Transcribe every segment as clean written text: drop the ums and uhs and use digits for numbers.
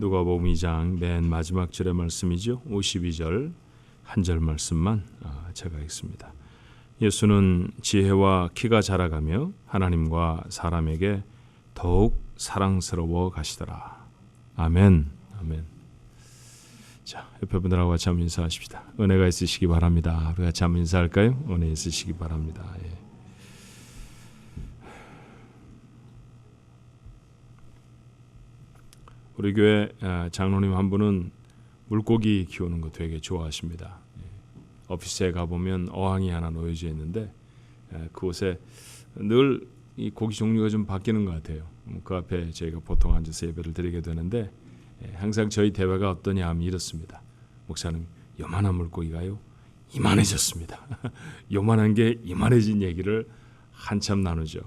누가복음 2장 맨 마지막 절의 말씀이죠. 52절 한 절 말씀만 제가 읽습니다. 예수는 지혜와 키가 자라가며 하나님과 사람에게 더욱 사랑스러워 가시더라. 아멘. 아멘. 자, 옆에 분들하고 같이 한번 인사하십시다. 은혜가 있으시기 바랍니다. 우리 같이 한번 인사할까요? 은혜 있으시기 바랍니다. 예. 우리 교회 장로님 한 분은 물고기 키우는 거 되게 좋아하십니다. 오피스에 가보면 어항이 하나 놓여져 있는데 그곳에 늘 이 고기 종류가 좀 바뀌는 것 같아요. 그 앞에 저희가 보통 앉아서 예배를 드리게 되는데 항상 저희 대화가 어떠냐 하면 이렇습니다. 목사님, 요만한 물고기가요? 이만해졌습니다. 요만한 게 이만해진 얘기를 한참 나누죠.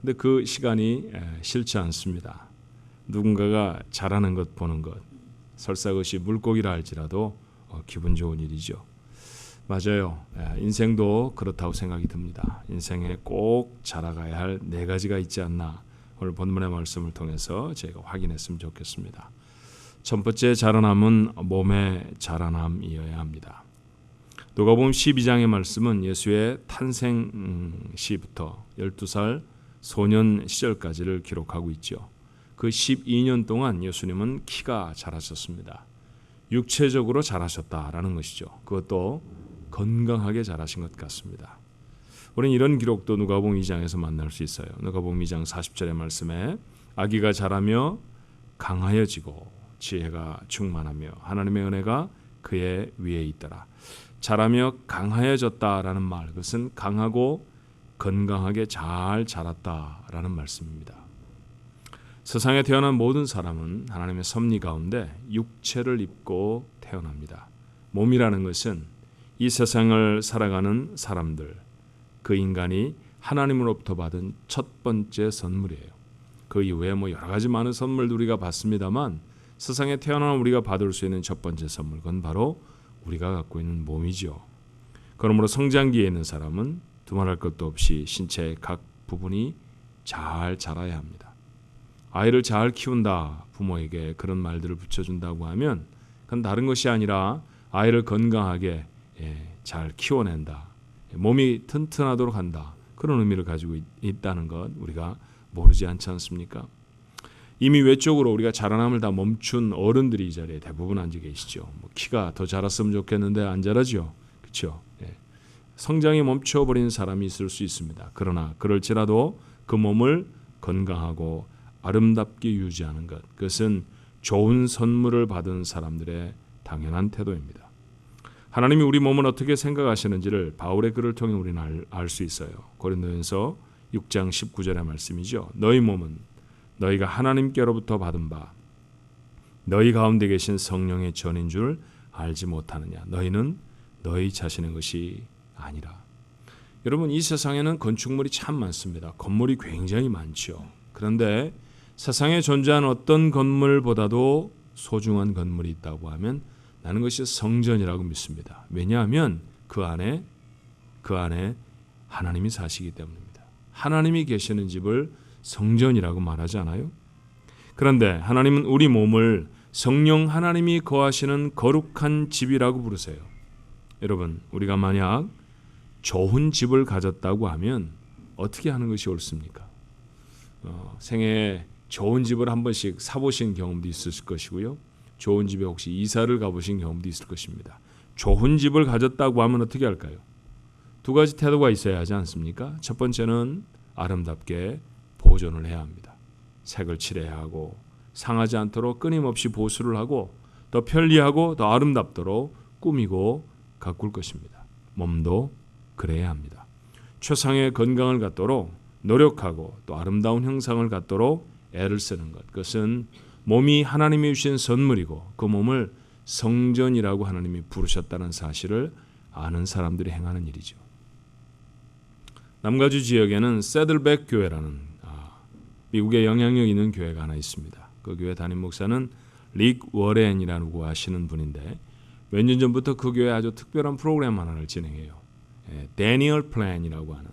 근데 그 시간이 싫지 않습니다. 누군가가 잘하는 것 보는 것, 설사 그것이 물고기라 할지라도 기분 좋은 일이죠. 맞아요. 인생도 그렇다고 생각이 듭니다. 인생에 꼭 자라가야 할 네 가지가 있지 않나, 오늘 본문의 말씀을 통해서 저희가 확인했으면 좋겠습니다. 첫 번째 자라남은 몸의 자라남이어야 합니다. 누가복음 12장의 말씀은 예수의 탄생 시부터 12살 소년 시절까지를 기록하고 있죠. 그 12년 동안 예수님은 키가 자라셨습니다. 육체적으로 자라셨다라는 것이죠. 그것도 건강하게 자라신 것 같습니다. 우리는 이런 기록도 누가복음 2장에서 만날 수 있어요. 누가복음 2장 40절의 말씀에 아기가 자라며 강하여지고 지혜가 충만하며 하나님의 은혜가 그의 위에 있더라. 자라며 강하여졌다라는 말, 그것은 강하고 건강하게 잘 자랐다라는 말씀입니다. 세상에 태어난 모든 사람은 하나님의 섭리 가운데 육체를 입고 태어납니다. 몸이라는 것은 이 세상을 살아가는 사람들, 그 인간이 하나님으로부터 받은 첫 번째 선물이에요. 그 이후에 여러 가지 많은 선물도 우리가 받습니다만 세상에 태어난 우리가 받을 수 있는 첫 번째 선물, 그건 바로 우리가 갖고 있는 몸이죠. 그러므로 성장기에 있는 사람은 두말할 것도 없이 신체의 각 부분이 잘 자라야 합니다. 아이를 잘 키운다, 부모에게 그런 말들을 붙여준다고 하면 그건 다른 것이 아니라 아이를 건강하게 잘 키워낸다, 몸이 튼튼하도록 한다, 그런 의미를 가지고 있다는 것 우리가 모르지 않지 않습니까? 이미 외적으로 우리가 자라남을 다 멈춘 어른들이 이 자리에 대부분 앉아 계시죠. 키가 더 자랐으면 좋겠는데 안 자라죠. 그렇죠? 성장이 멈춰버린 사람이 있을 수 있습니다. 그러나 그럴지라도 그 몸을 건강하고 아름답게 유지하는 것, 그것은 좋은 선물을 받은 사람들의 당연한 태도입니다. 하나님이 우리 몸을 어떻게 생각하시는지를 바울의 글을 통해 우리는 알 수 있어요. 고린도전서 6장 19절의 말씀이죠. 너희 몸은 너희가 하나님께로부터 받은 바 너희 가운데 계신 성령의 전인 줄 알지 못하느냐. 너희는 너희 자신의 것이 아니라. 여러분, 이 세상에는 건축물이 참 많습니다. 건물이 굉장히 많죠. 그런데 세상에 존재하는 어떤 건물보다도 소중한 건물이 있다고 하면 나는 것이 성전이라고 믿습니다. 왜냐하면 그 안에 하나님이 사시기 때문입니다. 하나님이 계시는 집을 성전이라고 말하지 않아요? 그런데 하나님은 우리 몸을 성령 하나님이 거하시는 거룩한 집이라고 부르세요. 여러분, 우리가 만약 좋은 집을 가졌다고 하면 어떻게 하는 것이 옳습니까? 생애에 좋은 집을 한 번씩 사보신 경험도 있으실 것이고요. 좋은 집에 혹시 이사를 가보신 경험도 있을 것입니다. 좋은 집을 가졌다고 하면 어떻게 할까요? 두 가지 태도가 있어야 하지 않습니까? 첫 번째는 아름답게 보존을 해야 합니다. 색을 칠해야 하고 상하지 않도록 끊임없이 보수를 하고 더 편리하고 더 아름답도록 꾸미고 가꿀 것입니다. 몸도 그래야 합니다. 최상의 건강을 갖도록 노력하고 또 아름다운 형상을 갖도록 애를 쓰는 것, 그것은 몸이 하나님이 주신 선물이고 그 몸을 성전이라고 하나님이 부르셨다는 사실을 아는 사람들이 행하는 일이죠. 남가주 지역에는 세들백 교회라는 미국에 영향력 있는 교회가 하나 있습니다. 그 교회 담임 목사는 릭 워렌이라고 하시는 분인데 몇 년 전부터 그 교회 아주 특별한 프로그램 하나를 진행해요. 데니얼 플랜이라고 하는.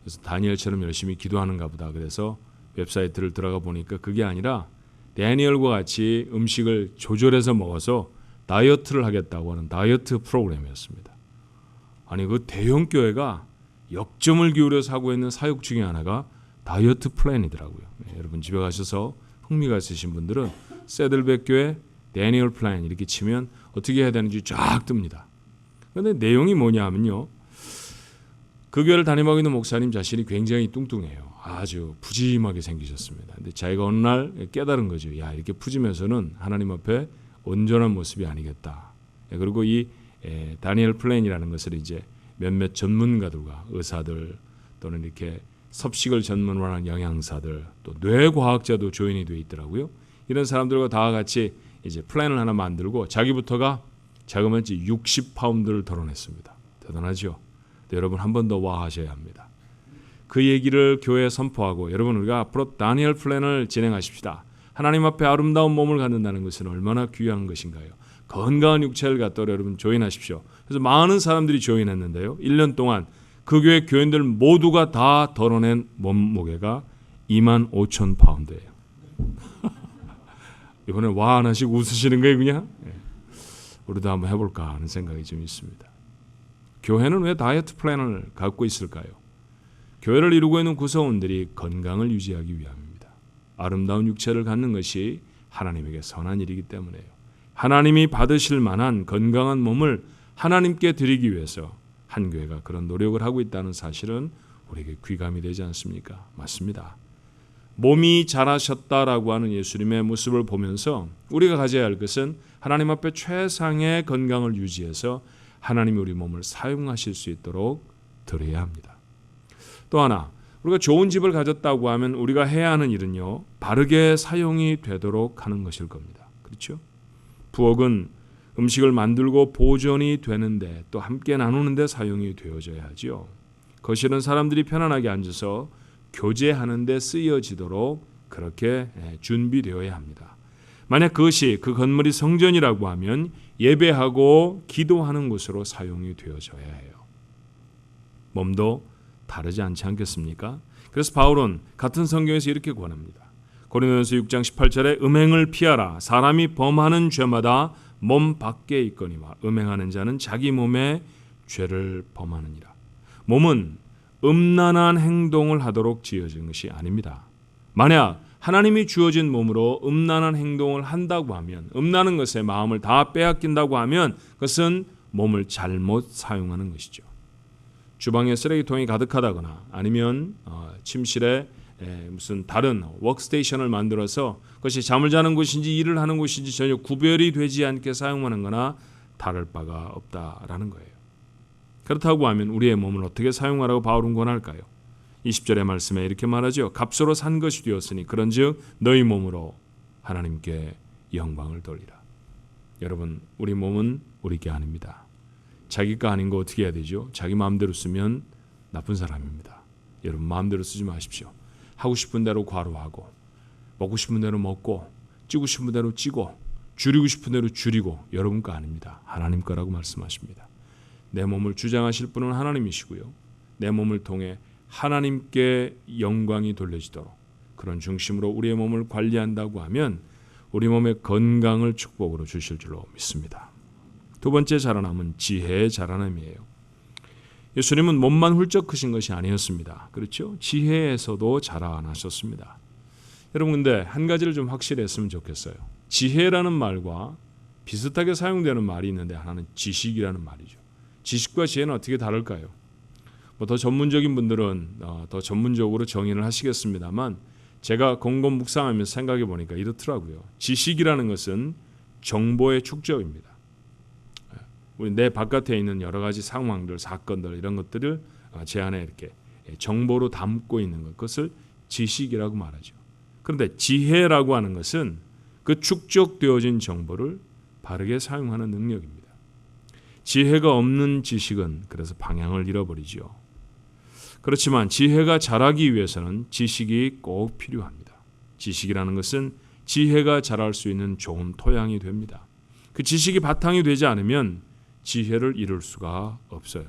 그래서 다니엘처럼 열심히 기도하는가 보다. 그래서 웹사이트를 들어가 보니까 그게 아니라 다니엘과 같이 음식을 조절해서 먹어서 다이어트를 하겠다고 하는 다이어트 프로그램이었습니다. 아니 그 대형 교회가 역점을 기울여서 하고 있는 사역 중에 하나가 다이어트 플랜이더라고요. 여러분 집에 가셔서 흥미가 있으신 분들은 세들백 교회 다니엘 플랜 이렇게 치면 어떻게 해야 되는지 쫙 뜹니다. 그런데 내용이 뭐냐 하면요. 그 교회를 담임하고 있는 목사님 자신이 굉장히 뚱뚱해요. 아주 푸짐하게 생기셨습니다. 근데 자기가 어느 날 깨달은 거죠. 야, 이렇게 푸짐해서는 하나님 앞에 온전한 모습이 아니겠다. 그리고 이 다니엘 플랜이라는 것을 이제 몇몇 전문가들과 의사들 또는 이렇게 섭식을 전문으로 하는 영양사들 또 뇌과학자도 조인이 돼 있더라고요. 이런 사람들과 다 같이 이제 플랜을 하나 만들고 자기부터가 자그마치 60파운드를 덜어냈습니다. 대단하죠? 여러분 한 번 더 와 하셔야 합니다. 그 얘기를 교회에 선포하고 여러분 우리가 앞으로 다니엘 플랜을 진행하십시다. 하나님 앞에 아름다운 몸을 갖는다는 것은 얼마나 귀한 것인가요? 건강한 육체를 갖도록 여러분 조인하십시오. 그래서 많은 사람들이 조인했는데요. 1년 동안 그 교회 교인들 모두가 다 덜어낸 몸무게가 25,000파운드예요. 이번에 와 안 하시고 웃으시는 거예요 그냥? 우리도 한번 해볼까 하는 생각이 좀 있습니다. 교회는 왜 다이어트 플랜을 갖고 있을까요? 교회를 이루고 있는 구성원들이 건강을 유지하기 위함입니다. 아름다운 육체를 갖는 것이 하나님에게 선한 일이기 때문에요. 하나님이 받으실 만한 건강한 몸을 하나님께 드리기 위해서 한 교회가 그런 노력을 하고 있다는 사실은 우리에게 귀감이 되지 않습니까? 맞습니다. 몸이 자라셨다라고 하는 예수님의 모습을 보면서 우리가 가져야 할 것은 하나님 앞에 최상의 건강을 유지해서 하나님이 우리 몸을 사용하실 수 있도록 드려야 합니다. 또 하나, 우리가 좋은 집을 가졌다고 하면 우리가 해야 하는 일은요, 바르게 사용이 되도록 하는 것일 겁니다. 그렇죠? 부엌은 음식을 만들고 보존이 되는데 또 함께 나누는데 사용이 되어져야 하죠. 거실은 사람들이 편안하게 앉아서 교제하는 데 쓰여지도록 그렇게 준비되어야 합니다. 만약 그것이 그 건물이 성전이라고 하면 예배하고 기도하는 곳으로 사용이 되어져야 해요. 몸도 다르지 않지 않겠습니까? 그래서 바울은 같은 성경에서 이렇게 권합니다. 고린도전서 6장 18절에 음행을 피하라. 사람이 범하는 죄마다 몸 밖에 있거니와 음행하는 자는 자기 몸에 죄를 범하느니라. 몸은 음란한 행동을 하도록 지어진 것이 아닙니다. 만약 하나님이 주어진 몸으로 음란한 행동을 한다고 하면, 음란한 것에 마음을 다 빼앗긴다고 하면 그것은 몸을 잘못 사용하는 것이죠. 주방에 쓰레기통이 가득하다거나 아니면 침실에 무슨 다른 워크스테이션을 만들어서 그것이 잠을 자는 곳인지 일을 하는 곳인지 전혀 구별이 되지 않게 사용하는 거나 다를 바가 없다라는 거예요. 그렇다고 하면 우리의 몸을 어떻게 사용하라고 바울은 권할까요? 20절의 말씀에 이렇게 말하죠. 값으로 산 것이 되었으니 그런즉 너희 몸으로 하나님께 영광을 돌리라. 여러분, 우리 몸은 우리 게 아닙니다. 자기 거 아닌 거 어떻게 해야 되죠? 자기 마음대로 쓰면 나쁜 사람입니다. 여러분 마음대로 쓰지 마십시오. 하고 싶은 대로 과로하고 먹고 싶은 대로 먹고 찌고 싶은 대로 찌고 줄이고 싶은 대로 줄이고 여러분 거 아닙니다. 하나님 거라고 말씀하십니다. 내 몸을 주장하실 분은 하나님이시고요. 내 몸을 통해 하나님께 영광이 돌려지도록 그런 중심으로 우리의 몸을 관리한다고 하면 우리 몸의 건강을 축복으로 주실 줄로 믿습니다. 두 번째 자라남은 지혜의 자라남이에요. 예수님은 몸만 훌쩍 크신 것이 아니었습니다. 그렇죠? 지혜에서도 자라나셨습니다. 여러분 근데 한 가지를 좀 확실히 했으면 좋겠어요. 지혜라는 말과 비슷하게 사용되는 말이 있는데 하나는 지식이라는 말이죠. 지식과 지혜는 어떻게 다를까요? 더 전문적인 분들은 더 전문적으로 정의를 하시겠습니다만 제가 곰곰 묵상하면서 생각해 보니까 이렇더라고요. 지식이라는 것은 정보의 축적입니다. 우리 내 바깥에 있는 여러 가지 상황들, 사건들 이런 것들을 제 안에 이렇게 정보로 담고 있는 것, 그것을 지식이라고 말하죠. 그런데 지혜라고 하는 것은 그 축적되어진 정보를 바르게 사용하는 능력입니다. 지혜가 없는 지식은 그래서 방향을 잃어버리죠. 그렇지만 지혜가 자라기 위해서는 지식이 꼭 필요합니다. 지식이라는 것은 지혜가 자랄 수 있는 좋은 토양이 됩니다. 그 지식이 바탕이 되지 않으면 지혜를 이룰 수가 없어요.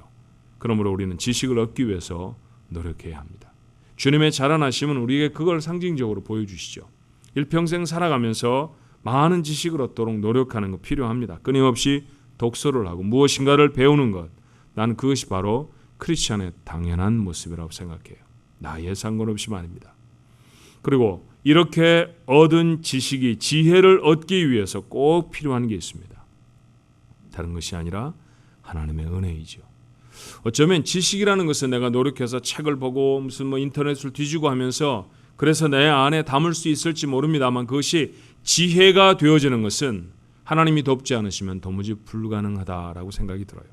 그러므로 우리는 지식을 얻기 위해서 노력해야 합니다. 주님의 자라나심은 우리에게 그걸 상징적으로 보여주시죠. 일평생 살아가면서 많은 지식을 얻도록 노력하는 것 필요합니다. 끊임없이 독서를 하고 무엇인가를 배우는 것, 나는 그것이 바로 크리스천의 당연한 모습이라고 생각해요. 나이에 상관없이 말입니다. 그리고 이렇게 얻은 지식이 지혜를 얻기 위해서 꼭 필요한 게 있습니다. 다른 것이 아니라 하나님의 은혜이죠. 어쩌면 지식이라는 것은 내가 노력해서 책을 보고 무슨 인터넷을 뒤지고 하면서 그래서 내 안에 담을 수 있을지 모릅니다만 그것이 지혜가 되어지는 것은 하나님이 돕지 않으시면 도무지 불가능하다라고 생각이 들어요.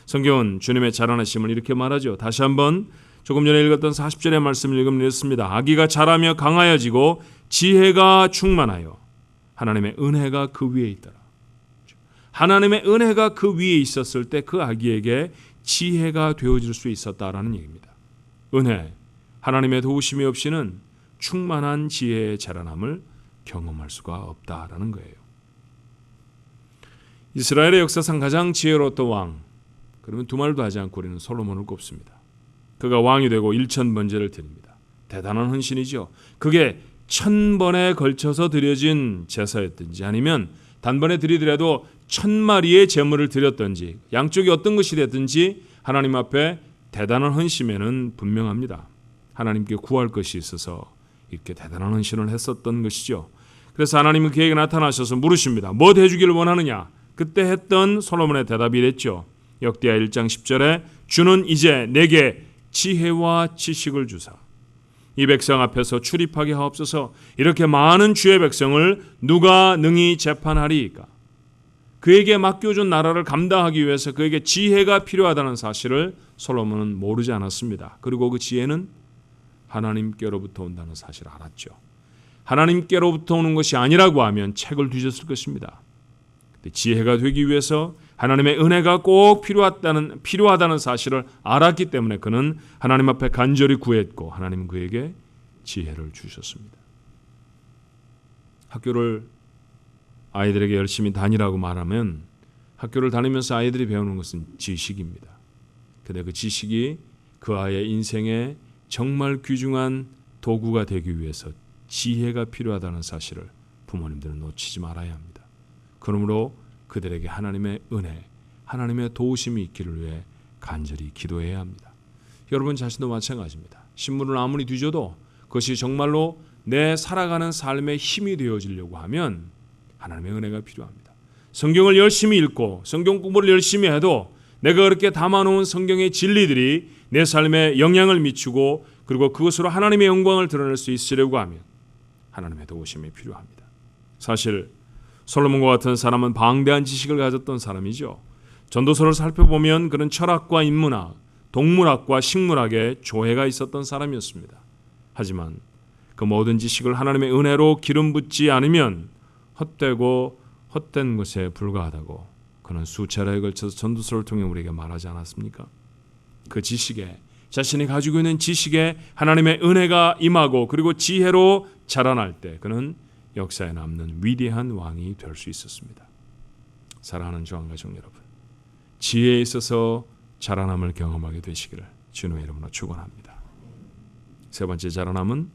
성경은 주님의 자라나심을 이렇게 말하죠. 다시 한번 조금 전에 읽었던 40절의 말씀을 읽으면 이렇습니다. 아기가 자라며 강하여지고 지혜가 충만하여 하나님의 은혜가 그 위에 있더라. 하나님의 은혜가 그 위에 있었을 때 그 아기에게 지혜가 되어질 수 있었다라는 얘기입니다. 은혜, 하나님의 도우심이 없이는 충만한 지혜의 자라남을 경험할 수가 없다라는 거예요. 이스라엘의 역사상 가장 지혜로웠던 왕, 그러면 두말도 하지 않고 우리는 솔로몬을 꼽습니다. 그가 왕이 되고 1000번제를 드립니다. 대단한 헌신이죠. 그게 1000번에 걸쳐서 드려진 제사였든지 아니면 단번에 드리더라도 1000마리의 제물을 드렸든지 양쪽이 어떤 것이 됐든지 하나님 앞에 대단한 헌신에는 분명합니다. 하나님께 구할 것이 있어서 이렇게 대단한 헌신을 했었던 것이죠. 그래서 하나님은 그에게 나타나셔서 물으십니다. 뭐 해주기를 원하느냐? 그때 했던 솔로몬의 대답이 이랬죠. 역대하 1장 10절에 주는 이제 내게 지혜와 지식을 주사 이 백성 앞에서 출입하게 하옵소서. 이렇게 많은 주의 백성을 누가 능히 재판하리이까? 그에게 맡겨준 나라를 감당하기 위해서 그에게 지혜가 필요하다는 사실을 솔로몬은 모르지 않았습니다. 그리고 그 지혜는 하나님께로부터 온다는 사실을 알았죠. 하나님께로부터 오는 것이 아니라고 하면 책을 뒤졌을 것입니다. 지혜가 되기 위해서 하나님의 은혜가 꼭 필요하다는 사실을 알았기 때문에 그는 하나님 앞에 간절히 구했고 하나님은 그에게 지혜를 주셨습니다. 학교를 아이들에게 열심히 다니라고 말하면 학교를 다니면서 아이들이 배우는 것은 지식입니다. 그런데 그 지식이 그 아이의 인생에 정말 귀중한 도구가 되기 위해서 지혜가 필요하다는 사실을 부모님들은 놓치지 말아야 합니다. 그러므로 그들에게 하나님의 은혜, 하나님의 도우심이 있기를 위해 간절히 기도해야 합니다. 여러분 자신도 마찬가지입니다. 신문을 아무리 뒤져도 그것이 정말로 내 살아가는 삶의 힘이 되어지려고 하면 하나님의 은혜가 필요합니다. 성경을 열심히 읽고 성경 공부를 열심히 해도 내가 그렇게 담아놓은 성경의 진리들이 내 삶에 영향을 미치고 그리고 그것으로 하나님의 영광을 드러낼 수 있으려고 하면 하나님의 도우심이 필요합니다. 사실 솔로몬과 같은 사람은 방대한 지식을 가졌던 사람이죠. 전도서를 살펴보면 그런 철학과 인문학, 동물학과 식물학에 조예가 있었던 사람이었습니다. 하지만 그 모든 지식을 하나님의 은혜로 기름 붓지 않으면 헛되고 헛된 것에 불과하다고 그는 수차례에 걸쳐서 전도서를 통해 우리에게 말하지 않았습니까? 그 지식에 자신이 가지고 있는 지식에 하나님의 은혜가 임하고 그리고 지혜로 자라날 때 그는 역사에 남는 위대한 왕이 될 수 있었습니다. 사랑하는 조항가족 여러분, 지혜에 있어서 자라남을 경험하게 되시기를 주님의 이름으로 축원합니다. 세 번째 자라남은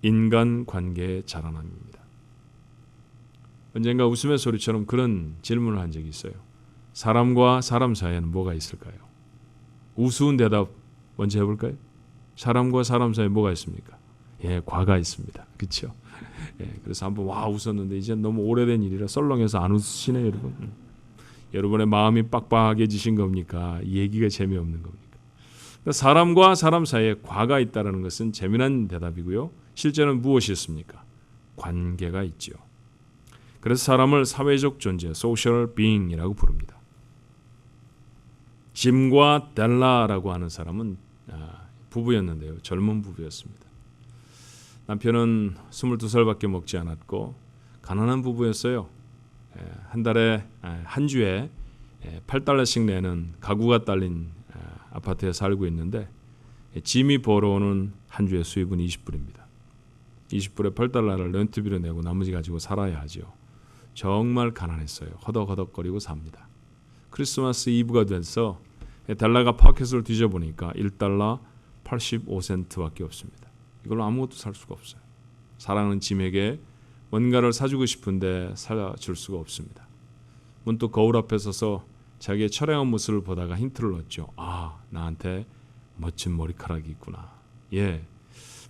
인간관계의 자라남입니다. 언젠가 웃음의 소리처럼 그런 질문을 한 적이 있어요. 사람과 사람 사이에는 뭐가 있을까요? 우스운 대답 먼저 해볼까요? 사람과 사람 사이에 뭐가 있습니까? 예, 과가 있습니다. 그렇죠? 예, 그래서 한번 와 웃었는데 이제 너무 오래된 일이라 썰렁해서 안 웃으시네요, 여러분. 여러분의 마음이 빡빡해지신 겁니까? 얘기가 재미없는 겁니까? 그러니까 사람과 사람 사이에 과가 있다는 것은 재미난 대답이고요. 실제는 무엇이었습니까? 관계가 있죠. 그래서 사람을 사회적 존재, social being이라고 부릅니다. 짐과 델라라고 하는 사람은 부부였는데요. 젊은 부부였습니다. 남편은 22살밖에 먹지 않았고 가난한 부부였어요. 한 달에 한 주에 $8씩 내는 가구가 딸린 아파트에 살고 있는데 짐이 벌어오는 한 주의 수입은 20불입니다. 20불에 $8를 렌트비로 내고 나머지 가지고 살아야 하죠. 정말 가난했어요. 허덕허덕거리고 삽니다. 크리스마스 이브가 돼서 달러가 파켓을 뒤져보니까 $1 85센트밖에 없습니다. 이걸로 아무것도 살 수가 없어요. 사랑하는 짐에게 뭔가를 사주고 싶은데 사줄 수가 없습니다. 문득 거울 앞에 서서 자기의 처량한 모습을 보다가 힌트를 얻죠. 아, 나한테 멋진 머리카락이 있구나. 예,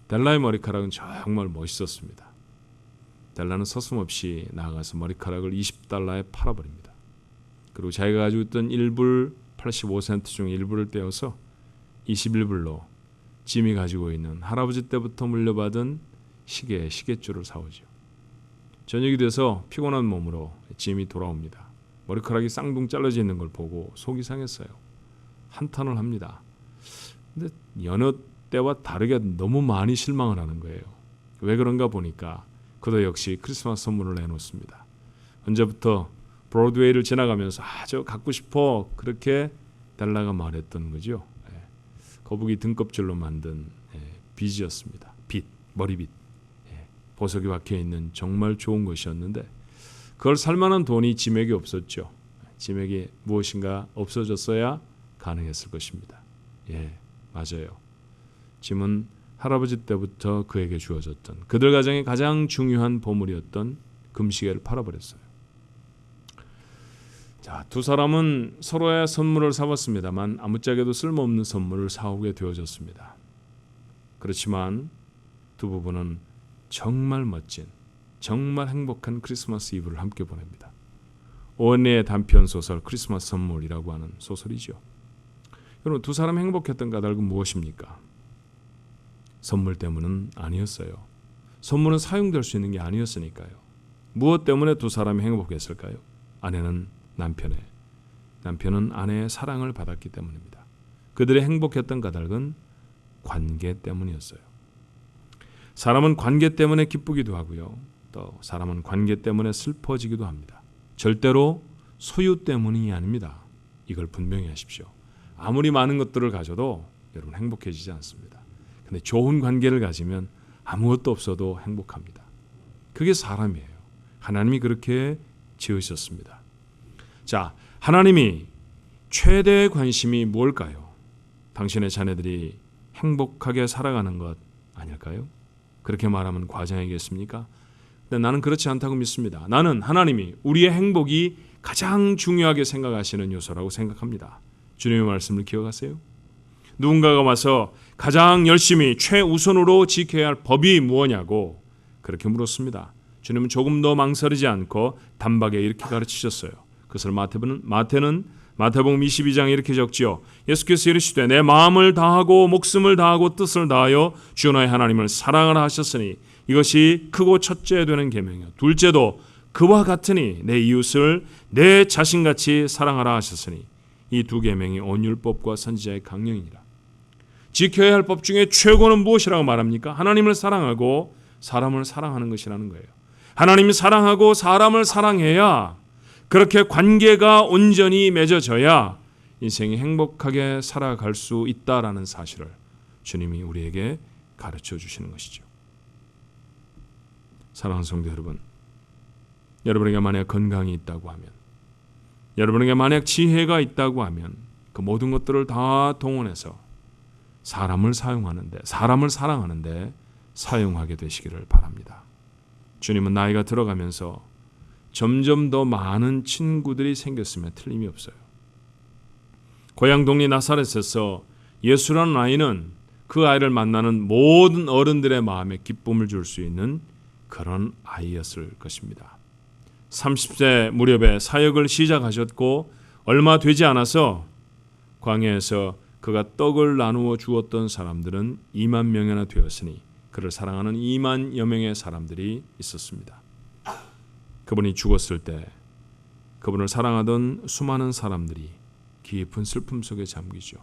델라의 머리카락은 정말 멋있었습니다. 델라는 서슴없이 나아가서 머리카락을 $20에 팔아버립니다. 그리고 자기가 가지고 있던 1불 85센트 중 일부를 떼어서 21불로 짐이 가지고 있는 할아버지 때부터 물려받은 시계줄을 사오죠. 저녁이 돼서 피곤한 몸으로 짐이 돌아옵니다. 머리카락이 쌍둥 잘라져 있는 걸 보고 속이 상했어요. 한탄을 합니다. 근데 여느 때와 다르게 너무 많이 실망을 하는 거예요. 왜 그런가 보니까 그도 역시 크리스마스 선물을 내놓습니다. 언제부터 브로드웨이를 지나가면서 저 갖고 싶어 그렇게 델라가 말했던 거죠. 거북이 등껍질로 만든 빗이었습니다. 빗, 머리빗. 보석이 박혀있는 정말 좋은 것이었는데 그걸 살만한 돈이 지맥이 없었죠. 지맥이 무엇인가 없어졌어야 가능했을 것입니다. 예, 맞아요. 짐은 할아버지 때부터 그에게 주어졌던 그들 가정의 가장 중요한 보물이었던 금시계를 팔아버렸어요. 자, 두 사람은 서로의 선물을 사봤습니다만 아무짝에도 쓸모없는 선물을 사오게 되어졌습니다. 그렇지만 두 부부는 정말 멋진, 정말 행복한 크리스마스 이브를 함께 보냅니다. 오언니의 단편 소설 크리스마스 선물이라고 하는 소설이죠. 여러분, 두 사람 행복했던 까닭은 무엇입니까? 선물 때문은 아니었어요. 선물은 사용될 수 있는 게 아니었으니까요. 무엇 때문에 두 사람이 행복했을까요? 아내는 남편은 아내의 사랑을 받았기 때문입니다. 그들의 행복했던 까닭은 관계 때문이었어요. 사람은 관계 때문에 기쁘기도 하고요. 또 사람은 관계 때문에 슬퍼지기도 합니다. 절대로 소유 때문이 아닙니다. 이걸 분명히 하십시오. 아무리 많은 것들을 가져도 여러분 행복해지지 않습니다. 근데 좋은 관계를 가지면 아무것도 없어도 행복합니다. 그게 사람이에요. 하나님이 그렇게 지으셨습니다. 자, 하나님이 최대의 관심이 뭘까요? 당신의 자녀들이 행복하게 살아가는 것 아닐까요? 그렇게 말하면 과장이겠습니까? 근데 나는 그렇지 않다고 믿습니다. 나는 하나님이 우리의 행복이 가장 중요하게 생각하시는 요소라고 생각합니다. 주님의 말씀을 기억하세요? 누군가가 와서 가장 열심히 최우선으로 지켜야 할 법이 무엇냐고 그렇게 물었습니다. 주님은 조금 더 망설이지 않고 단박에 이렇게 가르치셨어요. 그것을 마태복음 22장에 이렇게 적지요. 예수께서 이르시되 내 마음을 다하고 목숨을 다하고 뜻을 다하여 주 너의 하나님을 사랑하라 하셨으니 이것이 크고 첫째 되는 계명이요 둘째도 그와 같으니 내 이웃을 내 자신같이 사랑하라 하셨으니 이 두 계명이 온 율법과 선지자의 강령이니라. 지켜야 할 법 중에 최고는 무엇이라고 말합니까? 하나님을 사랑하고 사람을 사랑하는 것이라는 거예요. 하나님이 사랑하고 사람을 사랑해야 그렇게 관계가 온전히 맺어져야 인생이 행복하게 살아갈 수 있다라는 사실을 주님이 우리에게 가르쳐 주시는 것이죠. 사랑하는 성도 여러분, 여러분에게 만약 건강이 있다고 하면, 여러분에게 만약 지혜가 있다고 하면 그 모든 것들을 다 동원해서 사람을 사랑하는데 사용하게 되시기를 바랍니다. 주님은 나이가 들어가면서 점점 더 많은 친구들이 생겼으면 틀림이 없어요. 고향 동네 나사렛에서 예수라는 아이는 그 아이를 만나는 모든 어른들의 마음에 기쁨을 줄 수 있는 그런 아이였을 것입니다. 30세 무렵에 사역을 시작하셨고 얼마 되지 않아서 광야에서 그가 떡을 나누어 주었던 사람들은 2만 명이나 되었으니 그를 사랑하는 2만여 명의 사람들이 있었습니다. 그분이 죽었을 때 그분을 사랑하던 수많은 사람들이 깊은 슬픔 속에 잠기죠.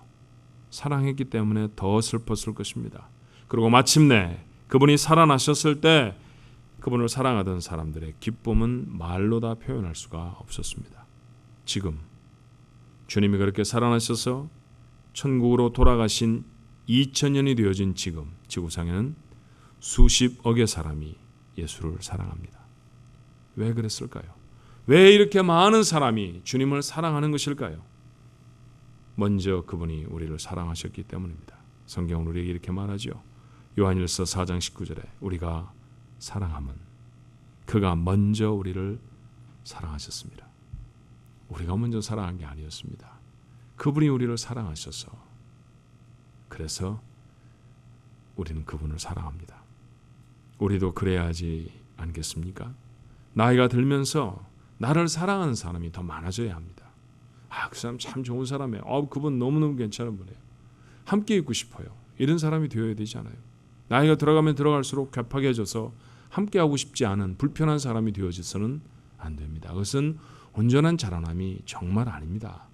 사랑했기 때문에 더 슬펐을 것입니다. 그리고 마침내 그분이 살아나셨을 때 그분을 사랑하던 사람들의 기쁨은 말로 다 표현할 수가 없었습니다. 지금 주님이 그렇게 살아나셔서 천국으로 돌아가신 2000년이 되어진 지금 지구상에는 수십억의 사람이 예수를 사랑합니다. 왜 그랬을까요? 왜 이렇게 많은 사람이 주님을 사랑하는 것일까요? 먼저 그분이 우리를 사랑하셨기 때문입니다. 성경은 우리에게 이렇게 말하죠. 요한일서 4장 19절에 우리가 사랑함은 그가 먼저 우리를 사랑하셨습니다. 우리가 먼저 사랑한 게 아니었습니다. 그분이 우리를 사랑하셔서, 그래서 우리는 그분을 사랑합니다. 우리도 그래야 하지 않겠습니까? 나이가 들면서 나를 사랑하는 사람이 더 많아져야 합니다. 그 사람 참 좋은 사람이에요. 그분 너무너무 괜찮은 분이에요. 함께 있고 싶어요. 이런 사람이 되어야 되잖아요. 나이가 들어가면 들어갈수록 괴팍해져서 함께하고 싶지 않은 불편한 사람이 되어져서는 안 됩니다. 그것은 온전한 자라남이 정말 아닙니다.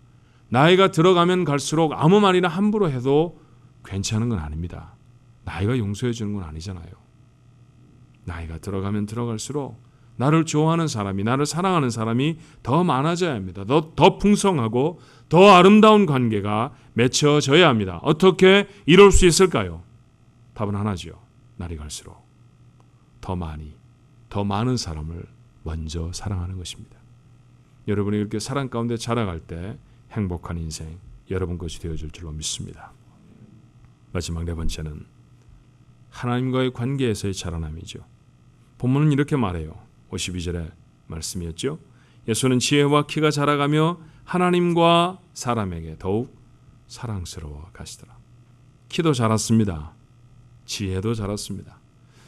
나이가 들어가면 갈수록 아무 말이나 함부로 해도 괜찮은 건 아닙니다. 나이가 용서해 주는 건 아니잖아요. 나이가 들어가면 들어갈수록 나를 좋아하는 사람이, 나를 사랑하는 사람이 더 많아져야 합니다. 더 풍성하고 더 아름다운 관계가 맺혀져야 합니다. 어떻게 이룰 수 있을까요? 답은 하나죠. 날이 갈수록 더 많은 사람을 먼저 사랑하는 것입니다. 여러분이 이렇게 사랑 가운데 자라갈 때 행복한 인생 여러분 것이 되어줄 줄로 믿습니다. 마지막 네 번째는 하나님과의 관계에서의 자라남이죠. 본문은 이렇게 말해요. 52절의 말씀이었죠. 예수는 지혜와 키가 자라가며 하나님과 사람에게 더욱 사랑스러워 가시더라. 키도 자랐습니다. 지혜도 자랐습니다.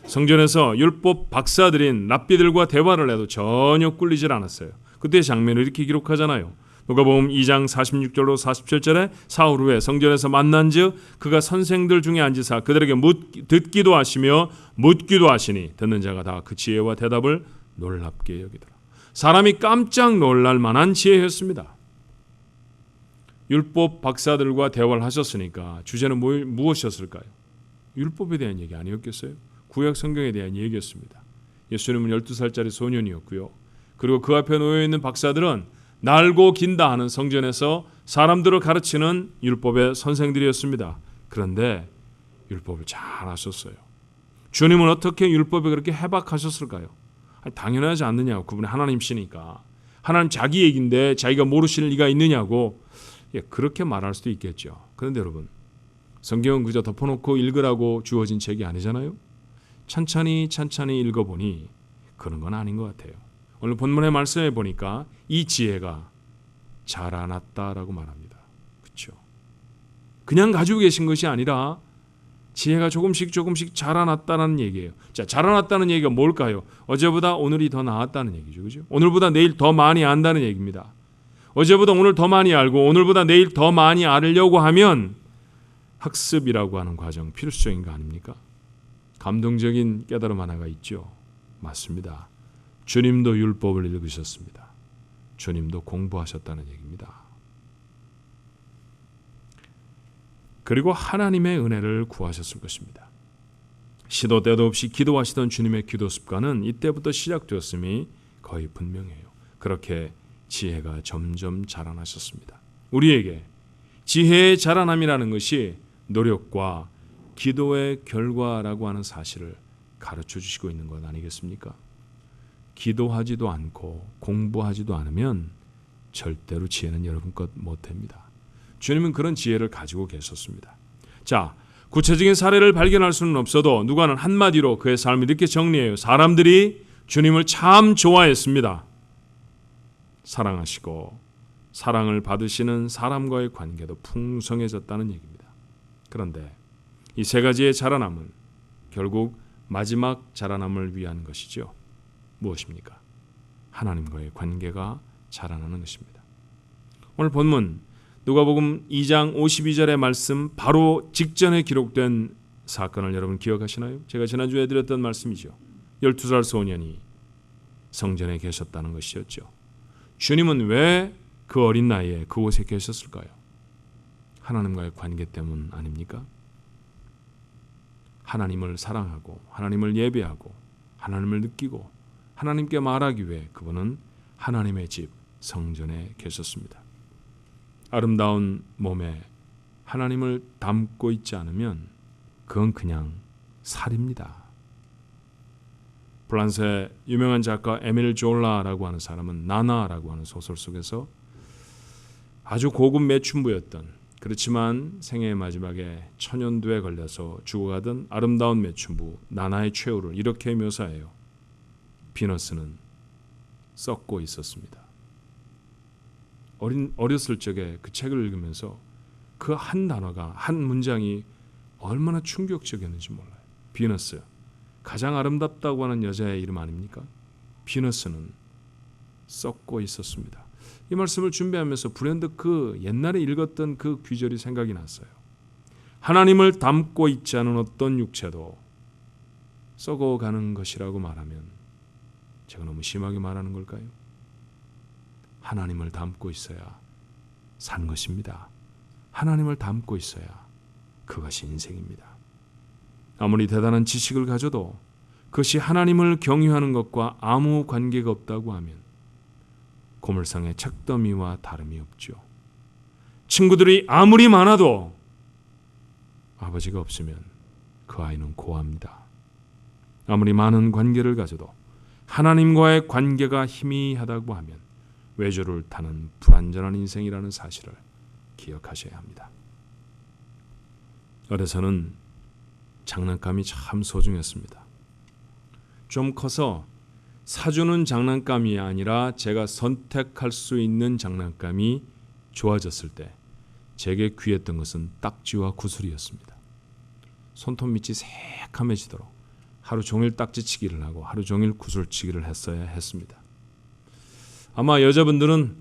성전에서 율법 박사들인 랍비들과 대화를 해도 전혀 꿀리질 않았어요. 그때 장면을 이렇게 기록하잖아요. 누가복음 2장 46절로 47절에 사흘 후에 성전에서 만난즉 그가 선생들 중에 앉으사 그들에게 듣기도 하시며 묻기도 하시니 듣는 자가 다 그 지혜와 대답을 놀랍게 여기더라. 사람이 깜짝 놀랄 만한 지혜였습니다. 율법 박사들과 대화를 하셨으니까 주제는 무엇이었을까요? 율법에 대한 얘기 아니었겠어요? 구약 성경에 대한 얘기였습니다. 예수님은 12살짜리 소년이었고요. 그리고 그 앞에 놓여있는 박사들은 날고 긴다 하는 성전에서 사람들을 가르치는 율법의 선생들이었습니다. 그런데 율법을 잘 아셨어요. 주님은 어떻게 율법에 그렇게 해박하셨을까요? 당연하지 않느냐고. 그분이 하나님이시니까. 하나님 자기 얘기인데 자기가 모르실 리가 있느냐고. 그렇게 말할 수도 있겠죠. 그런데 여러분, 성경은 그저 덮어놓고 읽으라고 주어진 책이 아니잖아요. 천천히 읽어보니 그런 건 아닌 것 같아요. 오늘 본문의 말씀에 보니까 이 지혜가 자라났다라고 말합니다. 그렇죠? 그냥 가지고 계신 것이 아니라 지혜가 조금씩 자라났다는 얘기예요. 자, 자라났다는 얘기가 뭘까요? 어제보다 오늘이 더 나았다는 얘기죠. 그죠? 오늘보다 내일 더 많이 안다는 얘기입니다. 어제보다 오늘 더 많이 알고 오늘보다 내일 더 많이 알으려고 하면 학습이라고 하는 과정 필수적인 거 아닙니까? 감동적인 깨달음 하나가 있죠. 맞습니다. 주님도 율법을 읽으셨습니다. 주님도 공부하셨다는 얘기입니다. 그리고 하나님의 은혜를 구하셨을 것입니다. 시도 때도 없이 기도하시던 주님의 기도 습관은 이때부터 시작되었음이 거의 분명해요. 그렇게 지혜가 점점 자라나셨습니다. 우리에게 지혜의 자라남이라는 것이 노력과 기도의 결과라고 하는 사실을 가르쳐 주시고 있는 것 아니겠습니까? 기도하지도 않고 공부하지도 않으면 절대로 지혜는 여러분 것 못됩니다. 주님은 그런 지혜를 가지고 계셨습니다. 자, 구체적인 사례를 발견할 수는 없어도 누가는 한마디로 그의 삶을 이렇게 정리해요. 사람들이 주님을 참 좋아했습니다. 사랑하시고 사랑을 받으시는 사람과의 관계도 풍성해졌다는 얘기입니다. 그런데 이 세 가지의 자라남은 결국 마지막 자라남을 위한 것이죠. 무엇입니까? 하나님과의 관계가 자라나는 것입니다. 오늘 본문 누가복음 2장 52절의 말씀 바로 직전에 기록된 사건을 여러분 기억하시나요? 제가 지난주에 드렸던 말씀이죠. 12살 소년이 성전에 계셨다는 것이었죠. 주님은 왜 그 어린 나이에 그곳에 계셨을까요? 하나님과의 관계 때문 아닙니까? 하나님을 사랑하고 하나님을 예배하고 하나님을 느끼고 하나님께 말하기 위해 그분은 하나님의 집 성전에 계셨습니다. 아름다운 몸에 하나님을 담고 있지 않으면 그건 그냥 살입니다. 프랑스의 유명한 작가 에밀 졸라라고 하는 사람은 나나라고 하는 소설 속에서 아주 고급 매춘부였던, 그렇지만 생애의 마지막에 천연두에 걸려서 죽어가던 아름다운 매춘부 나나의 최후를 이렇게 묘사해요. 비너스는 썩고 있었습니다. 어렸을 적에 그 책을 읽으면서 그 한 단어가, 한 문장이 얼마나 충격적이었는지 몰라요. 비너스, 가장 아름답다고 하는 여자의 이름 아닙니까? 비너스는 썩고 있었습니다. 이 말씀을 준비하면서 불현듯 그 옛날에 읽었던 그 귀절이 생각이 났어요. 하나님을 닮고 있지 않은 어떤 육체도 썩어가는 것이라고 말하면 제가 너무 심하게 말하는 걸까요? 하나님을 닮고 있어야 사는 것입니다. 하나님을 닮고 있어야 그것이 인생입니다. 아무리 대단한 지식을 가져도 그것이 하나님을 경유하는 것과 아무 관계가 없다고 하면 고물상의 책더미와 다름이 없죠. 친구들이 아무리 많아도 아버지가 없으면 그 아이는 고아입니다. 아무리 많은 관계를 가져도 하나님과의 관계가 희미하다고 하면 외조를 타는 불완전한 인생이라는 사실을 기억하셔야 합니다. 어려서는 장난감이 참 소중했습니다. 좀 커서 사주는 장난감이 아니라 제가 선택할 수 있는 장난감이 좋아졌을 때 제게 귀했던 것은 딱지와 구슬이었습니다. 손톱 밑이 새카매지도록 하루 종일 딱지치기를 하고 하루 종일 구슬치기를 했어야 했습니다. 아마 여자분들은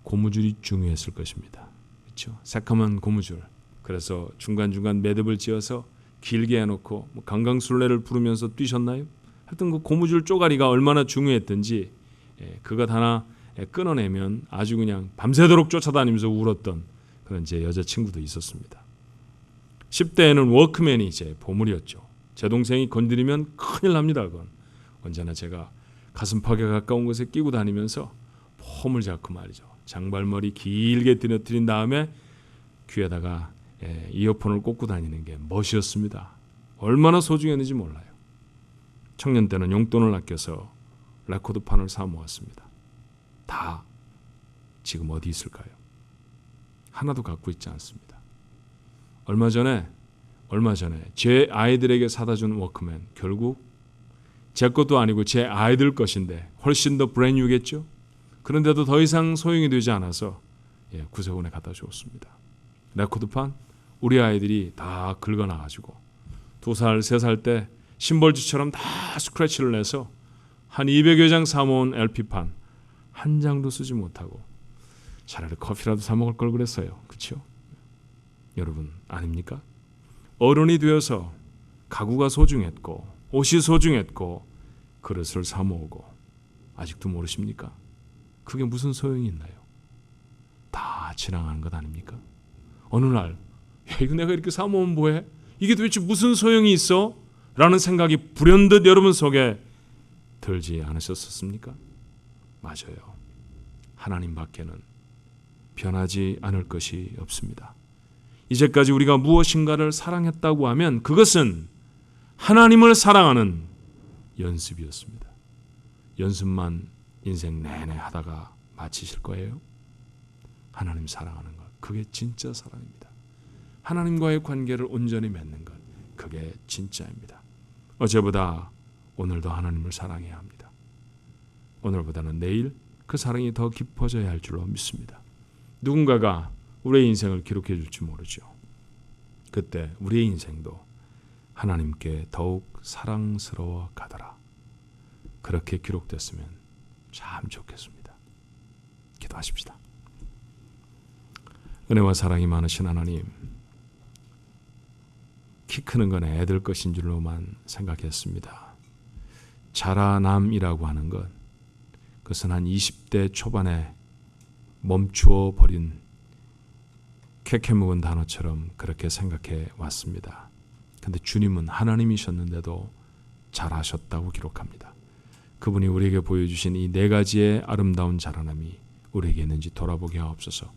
고무줄이 중요했을 것입니다. 그렇죠? 새카만 고무줄. 그래서 중간중간 매듭을 지어서 길게 해놓고 강강술래를 부르면서 뛰셨나요? 하여튼 그 고무줄 쪼가리가 얼마나 중요했던지 그것 하나 끊어내면 아주 그냥 밤새도록 쫓아다니면서 울었던 그런 제 여자친구도 있었습니다. 10대에는 워크맨이 제 보물이었죠. 제 동생이 건드리면 큰일 납니다. 그건 언제나 제가 가슴팍에 가까운 곳에 끼고 다니면서 폼을 잡고 말이죠. 장발머리 길게 드러뜨린 다음에 귀에다가 이어폰을 꽂고 다니는 게 멋이었습니다. 얼마나 소중했는지 몰라요. 청년 때는 용돈을 아껴서 레코드판을 사 모았습니다. 다 지금 어디 있을까요? 하나도 갖고 있지 않습니다. 얼마 전에 제 아이들에게 사다 준 워크맨 결국 제 것도 아니고 제 아이들 것인데 훨씬 더 브랜뉴겠죠? 그런데도 더 이상 소용이 되지 않아서 구세군에 갖다 주었습니다. 레코드판 우리 아이들이 다 긁어놔가지고 2살, 3살 때 심벌주처럼 다 스크래치를 내서 한 200여 장 사모은 LP판 한 장도 쓰지 못하고 차라리 커피라도 사 먹을 걸 그랬어요. 그렇죠? 여러분 아닙니까? 어른이 되어서 가구가 소중했고 옷이 소중했고 그릇을 사 모으고 아직도 모르십니까? 그게 무슨 소용이 있나요? 다 지나가는 것 아닙니까? 어느 날 이거 내가 이렇게 사 모으면 뭐해? 이게 도대체 무슨 소용이 있어? 라는 생각이 불현듯 여러분 속에 들지 않으셨습니까? 맞아요. 하나님 밖에는 변하지 않을 것이 없습니다. 이제까지 우리가 무엇인가를 사랑했다고 하면 그것은 하나님을 사랑하는 연습이었습니다. 연습만 인생 내내 하다가 마치실 거예요? 하나님 사랑하는 것, 그게 진짜 사랑입니다. 하나님과의 관계를 온전히 맺는 것, 그게 진짜입니다. 어제보다 오늘도 하나님을 사랑해야 합니다. 오늘보다는 내일 그 사랑이 더 깊어져야 할 줄로 믿습니다. 누군가가 우리의 인생을 기록해 줄지 모르죠. 그때 우리의 인생도 하나님께 더욱 사랑스러워 가더라. 그렇게 기록됐으면 참 좋겠습니다. 기도하십시다. 은혜와 사랑이 많으신 하나님, 키 크는 건 애들 것인 줄로만 생각했습니다. 자라남이라고 하는 것, 그것은 한 20대 초반에 멈추어 버린 캐캐묵은 단어처럼 그렇게 생각해 왔습니다. 그런데 주님은 하나님이셨는데도 잘하셨다고 기록합니다. 그분이 우리에게 보여주신 이 4가지의 아름다운 자라남이 우리에게 있는지 돌아보게 하옵소서.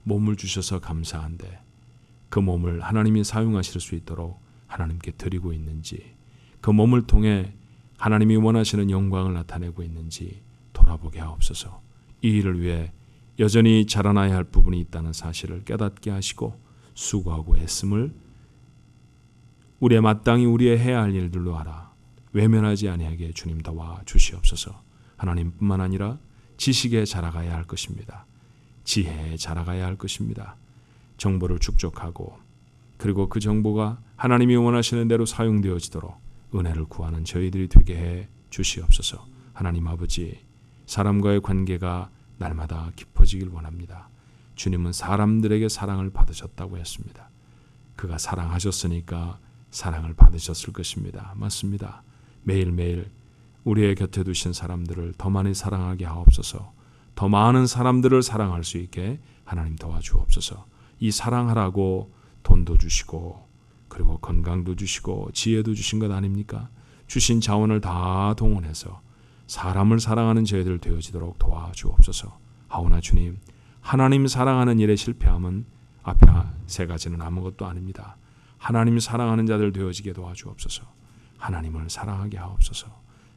몸을 주셔서 감사한데 그 몸을 하나님이 사용하실 수 있도록 하나님께 드리고 있는지, 그 몸을 통해 하나님이 원하시는 영광을 나타내고 있는지 돌아보게 하옵소서. 이 일을 위해 여전히 자라나야 할 부분이 있다는 사실을 깨닫게 하시고 수고하고 애씀을 우리의 마땅히 우리의 해야 할 일들로 하라. 외면하지 아니하게 주님 도와 주시옵소서. 하나님뿐만 아니라 지식에 자라가야 할 것입니다. 지혜에 자라가야 할 것입니다. 정보를 축적하고 그리고 그 정보가 하나님이 원하시는 대로 사용되어지도록 은혜를 구하는 저희들이 되게 해 주시옵소서. 하나님 아버지, 사람과의 관계가 날마다 깊어지길 원합니다. 주님은 사람들에게 사랑을 받으셨다고 했습니다. 그가 사랑하셨으니까 사랑을 받으셨을 것입니다. 맞습니다. 매일매일 우리의 곁에 두신 사람들을 더 많이 사랑하게 하옵소서. 더 많은 사람들을 사랑할 수 있게 하나님 도와주옵소서. 이 사랑하라고 돈도 주시고 그리고 건강도 주시고 지혜도 주신 것 아닙니까? 주신 자원을 다 동원해서 사람을 사랑하는 저희들 되어지도록 도와주옵소서. 하오나 주님, 하나님 사랑하는 일에 실패함은 앞에 세 가지는 아무것도 아닙니다. 하나님 사랑하는 자들 되어지게 도와주옵소서. 하나님을 사랑하게 하옵소서.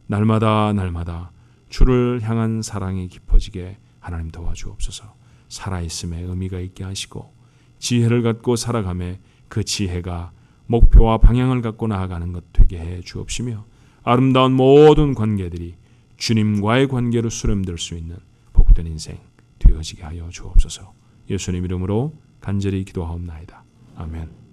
날마다 주를 향한 사랑이 깊어지게 하나님 도와주옵소서. 살아있음에 의미가 있게 하시고 지혜를 갖고 살아가며 그 지혜가 목표와 방향을 갖고 나아가는 것 되게 해 주옵시며 아름다운 모든 관계들이 주님과의 관계로 수렴될 수 있는 복된 인생 되어지게 하여 주옵소서. 예수님 이름으로 간절히 기도하옵나이다. 아멘.